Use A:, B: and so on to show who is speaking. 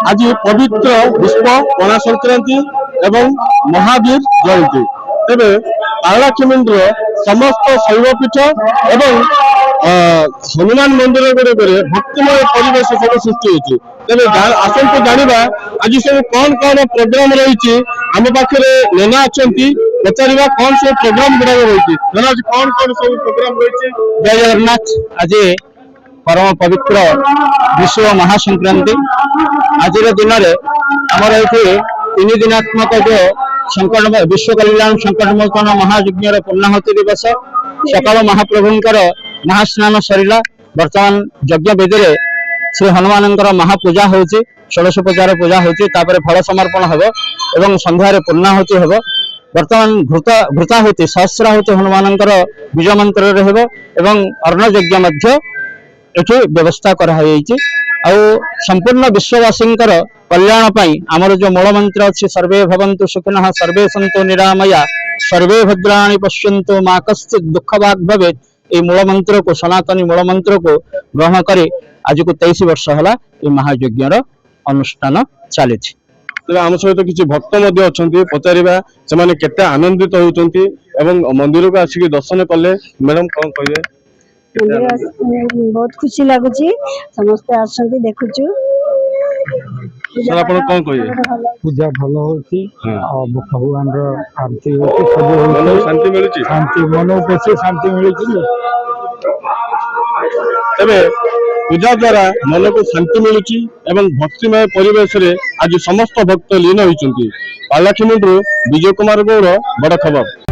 A: आज पवित्र विश्व पणा संक्रांति एवं महावीर जयंती तेरे पारलाखेमुंडी समस्त शैवपीठ एवं हनुमान मंदिर गुड़िक भक्तिमय परिवेश सब सृष्टि होती तेरे आसतु जाना आज सब कौन कौन प्रोग्राम रही आम पाखे नेना अच्छा पचारा कौन सब प्रोग्राम गुड़ाक रही नेना कौन कौन सब प्रोग्राम रही।
B: जय जगन्नाथ। आज परम पवित्र विश्व महासंक्रांति आज दिन में आमर ये 3 दिनात्मक जो संकट विश्व कल्याण संकट मोचन महायज्ञ पूर्णाहुति दिवस सकाल महाप्रभुंकर महास्नान सरला वर्तमान यज्ञ विधि में श्री हनुमान महापूजा हो 16 पूजा होपर फल समर्पण हम एवं संध्यारे पूर्णाहुति हम वर्तमान घृताहुति सहस्राहुति हनुमान बीज मंत्र एवं अर्ण यज्ञ एठी व्यवस्था कराई संपूर्ण विश्ववासी कल्याण पाई आमर जो मूल मंत्र अच्छी सर्वे भवन्तु सुखिनः सर्वे सन्तु निरामया सर्वे भद्राणि पश्यन्तु मा कश्चित् दुःखभाग् भवेत् ये मूल मंत्र को सनातनी मूल मंत्र को ग्रहण कर आज को 23 वर्ष है ये महायज्ञ अनुष्ठान चली।
A: आम सहित किसी भक्त अच्छा पचारा से केते आनंदित होती मंदिर को आसिक दर्शन कले मैडम कौन कहे
C: बहुत खुशी लगुच समस्ते आसती देखुचु
A: सर आप कौन कहे
D: पूजा भल होती भगवान आरती होती
A: शांति मिलूँ
D: शांति मन को शांति मिलूँ
A: तेरे पूजा द्वारा मन को शांति मिलूँ एवं भक्तिमय परिवेश रे आज समस्त भक्त लीन होती पारलाखेमुंडी विजय कुमार गौड़ बड़ खबर।